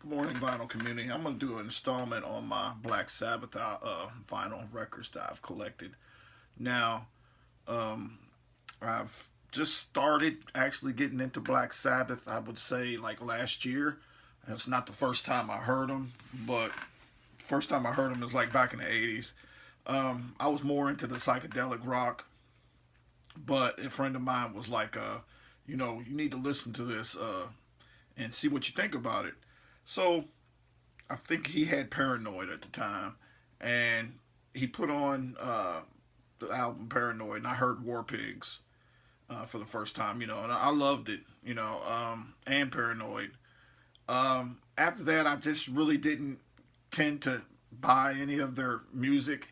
Good morning, vinyl community. I'm going to do an installment on my Black Sabbath vinyl records that I've collected. Now, um, I've just started actually getting into Black Sabbath, I would say, like last year. It's not the first time I heard them, but first time I heard them was like back in the 80s. I was more into the psychedelic rock, but a friend of mine was like, you need to listen to this and see what you think about it. So I think he had Paranoid at the time, and he put on the album Paranoid, and I heard War Pigs for the first time, and I loved it, and Paranoid. After that, I just really didn't tend to buy any of their music.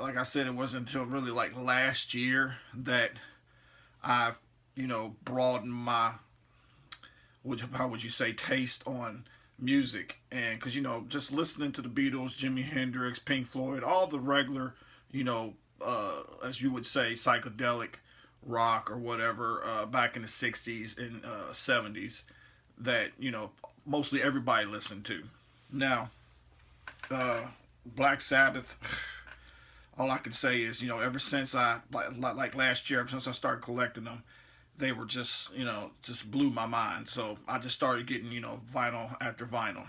Like I said, it wasn't until really like last year that I've, broadened my, how would you say, taste on music. And because, just listening to the Beatles, Jimi Hendrix, Pink Floyd, all the regular, as you would say, psychedelic rock or whatever back in the 60s and 70s that, mostly everybody listened to. Now, uh, Black Sabbath, all I can say is, ever since like last year, ever since I started collecting them, they were just, just blew my mind. So I just started getting, vinyl after vinyl.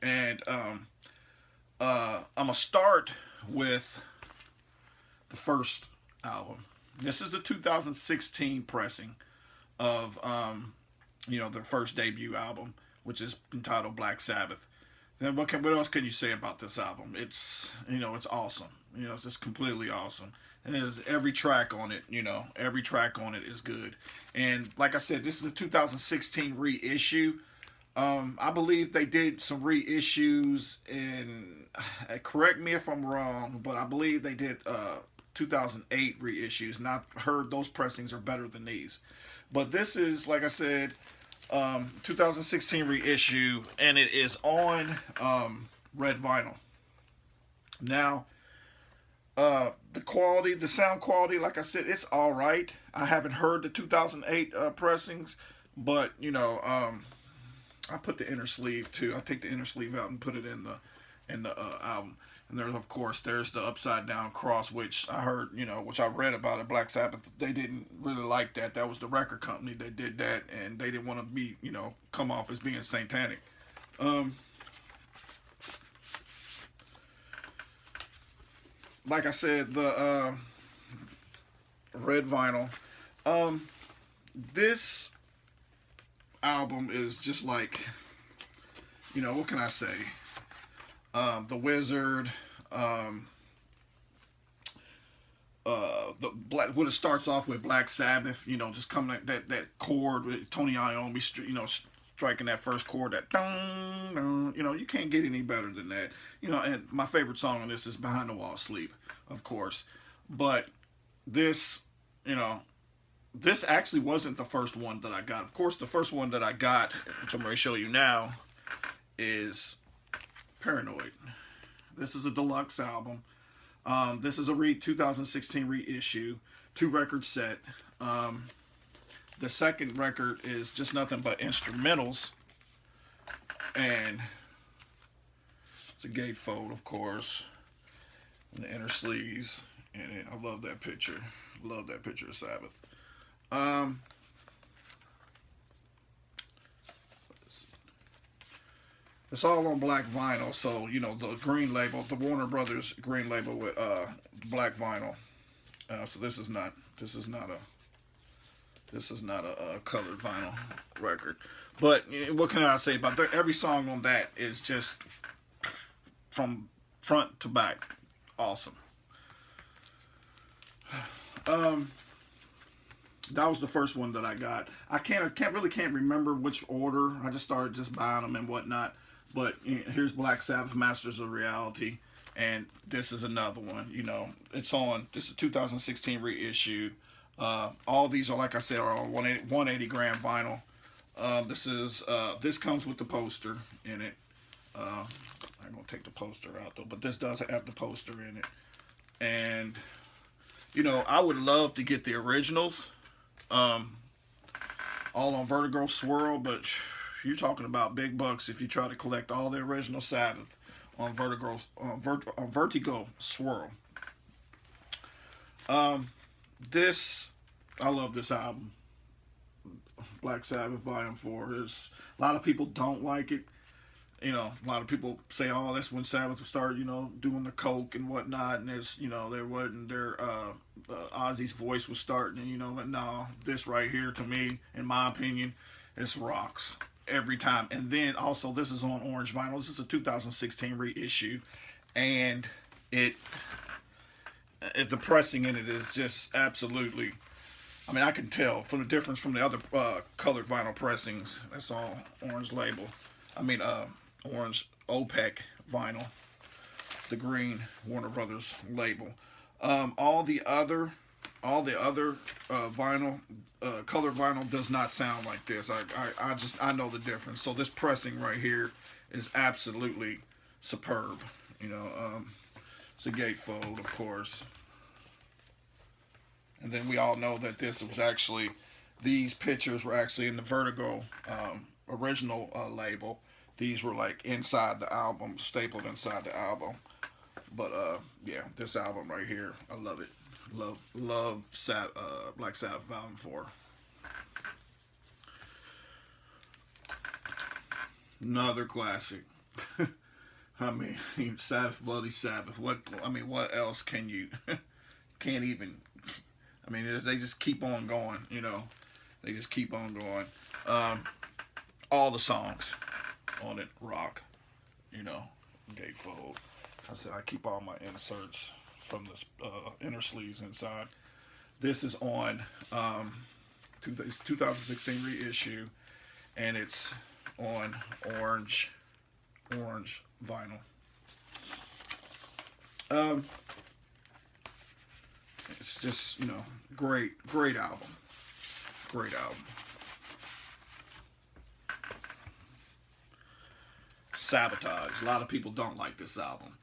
And I'm going to start with the first album. This is a 2016 pressing of, their first debut album, which is entitled Black Sabbath. Then what else can you say about this album? It's awesome. It's just completely awesome. And there's every track on it, every track on it is good. And like I said, this is a 2016 reissue. I believe they did some reissues in, correct me if I'm wrong, but I believe they did 2008 reissues, and I've heard those pressings are better than these. But this is, like I said, 2016 reissue, and it is on red vinyl. Now, the quality, the sound quality, like I said, it's all right. I haven't heard the 2008 pressings, but I put the inner sleeve too. I take the inner sleeve out and put it in the album. And there's, of course, there's the upside down cross, which I heard, which I read about it. Black Sabbath, they didn't really like that. That was the record company that did that, and they didn't want to be, come off as being satanic. Um, like I said, the red vinyl. Um, this album is just like, what can I say? The Wizard, um, the black. What it starts off with Black Sabbath, just coming at that chord with Tony Iommi, striking that first chord, that dong, dong, you can't get any better than that. And my favorite song on this is Behind the Wall Sleep, of course. But this, you know, this actually wasn't the first one that I got. Of course, the first one that I got, which I'm going to show you now, is Paranoid. This is a deluxe album. This is a 2016 reissue, 2 record set. The second record is just nothing but instrumentals, and it's a gatefold, of course, and the inner sleeves. And I love that picture. Love that picture of Sabbath. Um, it's all on black vinyl, so the green label, the Warner Brothers green label with black vinyl. So this is not a colored vinyl record. But what can I say about that? Every song on that is just from front to back awesome. Um, that was the first one that I got. I can't remember which order. I just started just buying them and whatnot. But here's Black Sabbath, Masters of Reality, and this is another one. It's on. This is a 2016 reissue. All these are, like I said, are on 180 gram vinyl. This comes with the poster in it. I'm gonna take the poster out though, but this does have the poster in it. And I would love to get the originals, all on Vertigo, Swirl, but you're talking about big bucks if you try to collect all the original Sabbath on Vertigo Swirl. This I love this album, Black Sabbath Volume 4. There's a lot of people don't like it. A lot of people say, "Oh, that's when Sabbath would start, doing the coke and whatnot," and there's, there wasn't Ozzy's voice was starting, and but no, this right here, to me, in my opinion, it's rocks every time. And then also, this is on orange vinyl. This is a 2016 reissue, and the pressing in it is just absolutely. I mean, I can tell from the difference from the other colored vinyl pressings. That's all orange label. I mean, orange OPEC vinyl, the green Warner Brothers label. All the other vinyl, colored vinyl does not sound like this. I know the difference. So this pressing right here is absolutely superb. It's a gatefold, of course. And then we all know that these pictures were actually in the Vertigo original label. These were like inside the album, stapled inside the album. But yeah, this album right here, I love it. Love Black Sabbath Volume 4. Another classic. I mean, Sabbath, Bloody Sabbath. What else can you? Can't even. I mean, they just keep on going. They just keep on going. All the songs on it rock. Gatefold. I said I keep all my inserts from the inner sleeves inside. This is on 2016 reissue, and it's on orange vinyl. It's just great album. Great album. Sabotage. A lot of people don't like this album.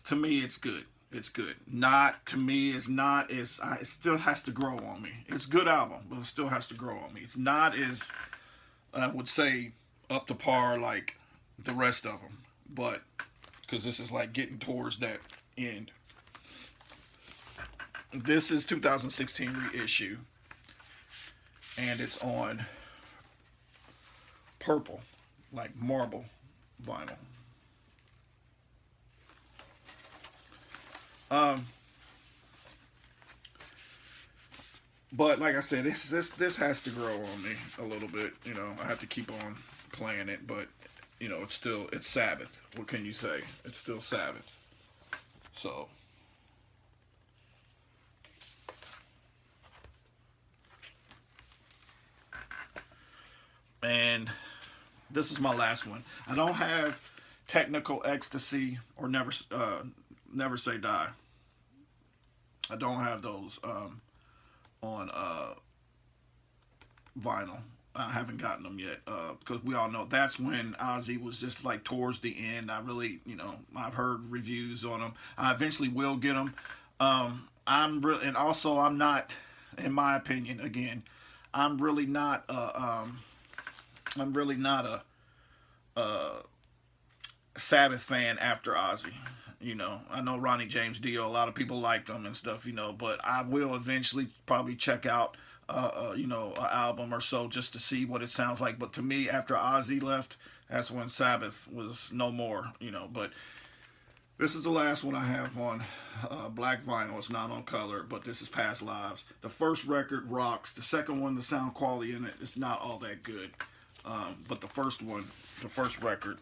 To me, it's good. It's good. Not to me. It's not as. It still has to grow on me. It's a good album, but it still has to grow on me. It's not as, I would say, up to par like the rest of them, but because this is like getting towards that end. This is 2016 reissue, and it's on purple, like marble vinyl. But like I said, this has to grow on me a little bit. I have to keep on playing it, but it's Sabbath. What can you say? It's still Sabbath. So. And this is my last one. I don't have Technical Ecstasy or Never Say Die. I don't have those on vinyl. I haven't gotten them yet because we all know that's when Ozzy was just like towards the end. I really, I've heard reviews on them. I eventually will get them. And also I'm not, in my opinion, again, I'm really not a Sabbath fan after Ozzy. I know Ronnie James Dio, a lot of people liked him and stuff, but I will eventually probably check out, an album or so just to see what it sounds like. But to me, after Ozzy left, that's when Sabbath was no more, But this is the last one I have on black vinyl. It's not on color, but this is Past Lives. The first record rocks. The second one, the sound quality in it is not all that good. But the first record,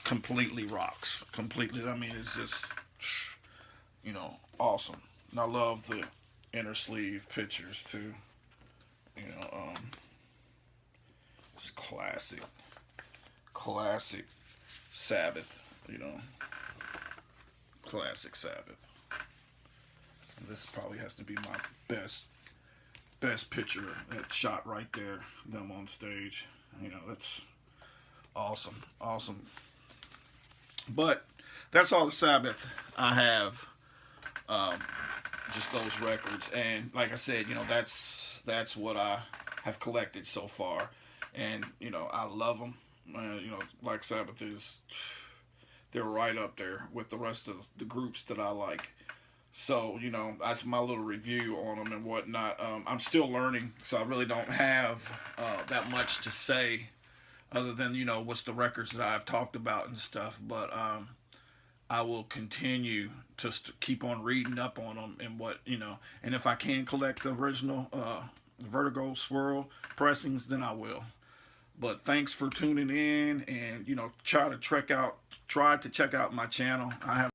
completely rocks. Completely. I mean, it's just, awesome. And I love the inner sleeve pictures too. Just classic Sabbath. Classic Sabbath. And this probably has to be my best picture. That shot right there, them on stage. That's awesome. But that's all the Sabbath I have. Just those records, and like I said, that's what I have collected so far. and you know I love them. You know, Black Sabbath is, they're right up there with the rest of the groups that I like. So, you know, that's my little review on them and whatnot. I'm still learning, so I really don't have that much to say other than, you know, what's the records that I've talked about and stuff. But I will continue to keep on reading up on them and what, you know, and if I can collect the original Vertigo Swirl pressings, then I will. But thanks for tuning in, and you know, try to check out my channel. I have